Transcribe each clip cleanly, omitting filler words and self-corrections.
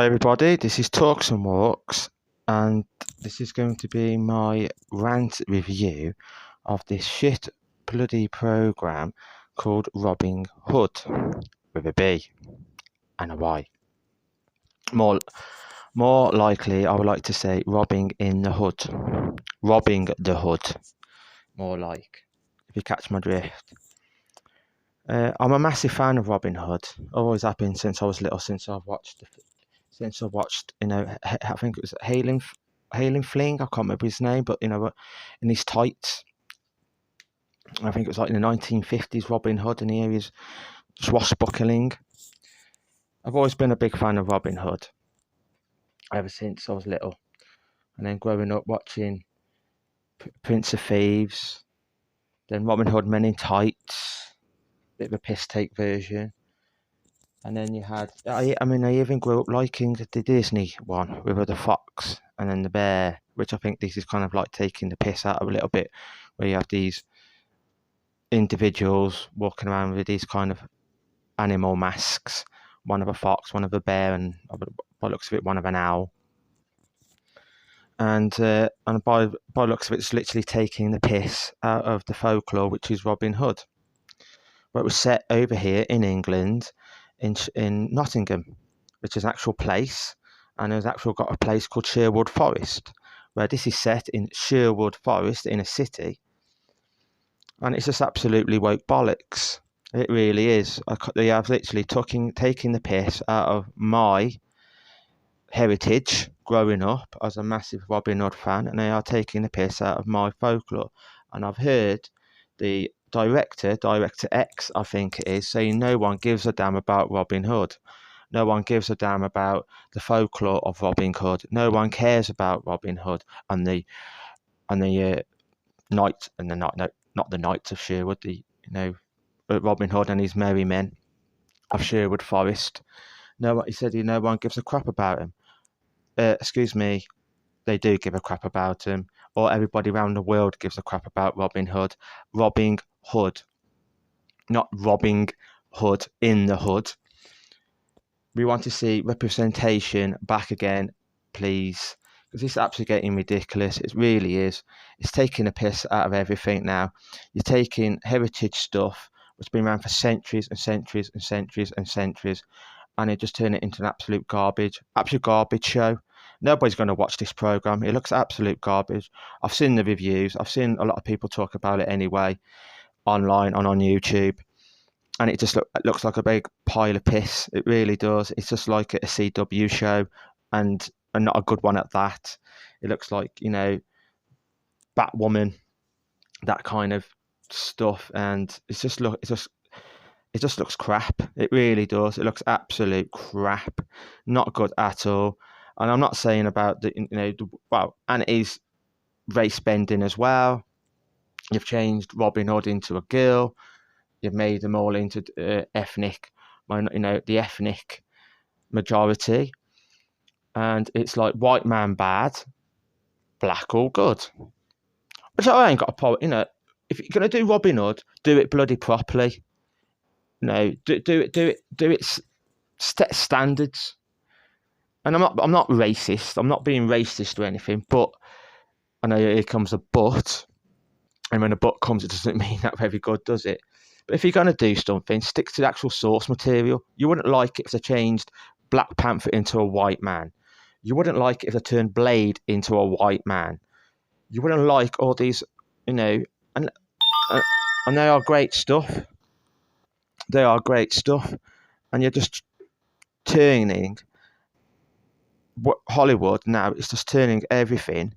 Hi everybody, this is Talks and Walks, and this is going to be my rant review of this shit bloody program called Robin Hood, with a B and a Y. More likely, I would like to say robbing in the hood. Robbing the hood, more like, if you catch my drift. I'm a massive fan of Robin Hood. Always have been since I was little, since I've watched, I think it was Hailing Fling. I can't remember his name, but in his tights. I think it was like in the 1950s, Robin Hood, and here he's swashbuckling. I've always been a big fan of Robin Hood ever since I was little, and then growing up watching Prince of Thieves, then Robin Hood Men in Tights, bit of a piss take version. And then you had, I even grew up liking the Disney one with the fox and then the bear, which I think this is kind of like taking the piss out of a little bit, where you have these individuals walking around with these kind of animal masks, one of a fox, one of a bear, and by looks of it, one of an owl. And by looks of it, it's literally taking the piss out of the folklore, which is Robin Hood. But it was set over here in England, in Nottingham, which is an actual place, and there's actually got a place called Sherwood Forest, where this is set in Sherwood Forest in a city, and it's just absolutely woke bollocks. It really is. They have literally taking the piss out of my heritage growing up as a massive Robin Hood fan, and they are taking the piss out of my folklore. And I've heard the director X, I think it is, saying no one gives a damn about Robin Hood. No one gives a damn about the folklore of Robin Hood. No one cares about Robin Hood and the knight and the night, no, not the knights of Sherwood. Robin Hood and his merry men of Sherwood Forest. No, he said no one gives a crap about him. Excuse me, they do give a crap about him, or everybody around the world gives a crap about Robin Hood. Robbing Hood, not robbing Hood in the hood. We want to see representation back again, please, because this is absolutely getting ridiculous. It really is. It's taking a piss out of everything now. You're taking heritage stuff, which has been around for centuries and centuries and centuries and centuries, and it just turn it into an absolute garbage show. Nobody's going to watch this program. It looks absolute garbage. I've seen the reviews. I've seen a lot of people talk about it anyway, online and on YouTube, and it just looks like a big pile of piss. It really does. It's just like a CW show, and not a good one at that. It looks like Batwoman, that kind of stuff, and it just looks crap. It really does. It looks absolute crap. Not good at all. And I'm not saying about and it is race bending as well. You've changed Robin Hood into a girl. You've made them all into the ethnic majority. And it's like white man bad, black all good. Which I ain't got a problem. If you're going to do Robin Hood, do it bloody properly. Do it standards. And I'm not racist. I'm not being racist or anything. But I know here comes a but, and when a but comes, it doesn't mean that very good, does it? But if you're going to do something, stick to the actual source material. You wouldn't like it if they changed Black Panther into a white man. You wouldn't like it if they turned Blade into a white man. You wouldn't like all these, and they are great stuff. They are great stuff, and you're just turning Hollywood now. It's just turning everything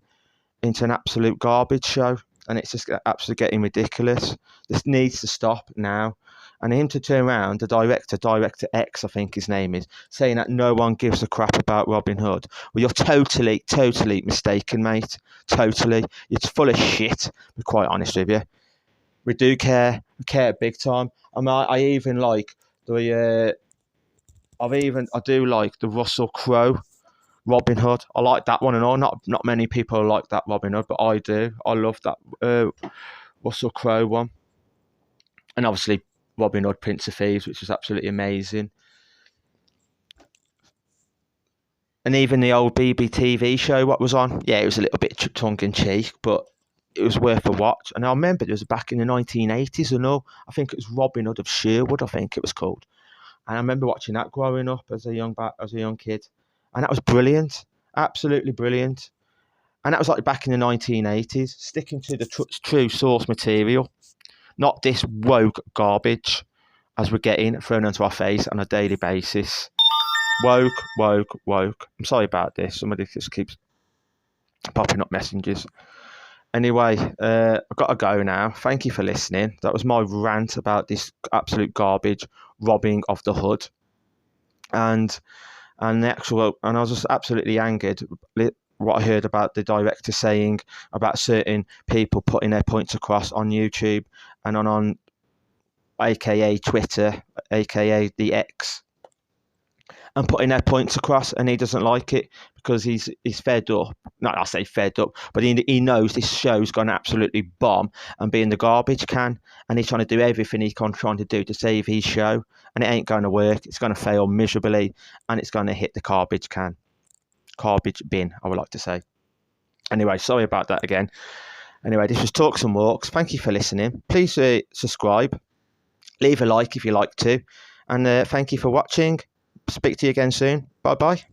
into an absolute garbage show, and it's just absolutely getting ridiculous. This needs to stop now. And him to turn around, the director X, I think his name is, saying that no one gives a crap about Robin Hood. Well, you're totally mistaken, mate. Totally. It's full of shit, to be quite honest with you. We do care. We care big time. I even like I do like the Russell Crowe Robin Hood. I like that one and all. Not many people like that Robin Hood, but I do. I love that Russell Crowe one. And obviously Robin Hood, Prince of Thieves, which was absolutely amazing. And even the old BBTV show, what was on, yeah, it was a little bit tongue in cheek, but it was worth a watch. And I remember it was back in the 1980s and all. I think it was Robin Hood of Sherwood, I think it was called. And I remember watching that growing up as a young kid, and that was brilliant, absolutely brilliant. And that was like back in the 1980s, sticking to the true source material, not this woke garbage as we're getting thrown onto our face on a daily basis. Woke, woke, woke. I'm sorry about this. Somebody just keeps popping up messages. Anyway, I've got to go now. Thank you for listening. That was my rant about this absolute garbage robbing of the hood. And and I was just absolutely angered what I heard about the director saying about certain people putting their points across on YouTube and on aka Twitter, aka the X, and putting their points across, and he doesn't like it because he's fed up. Not I say fed up, but he knows this show's gone absolutely bomb and be in the garbage can, and he's trying to do everything he's trying to do to save his show, and it ain't going to work. It's going to fail miserably, and it's going to hit the garbage bin, I would like to say. Anyway, sorry about that again. Anyway, this was Talks and Walks. Thank you for listening. Please subscribe, leave a like if you like to, and thank you for watching. Speak to you again soon. Bye bye.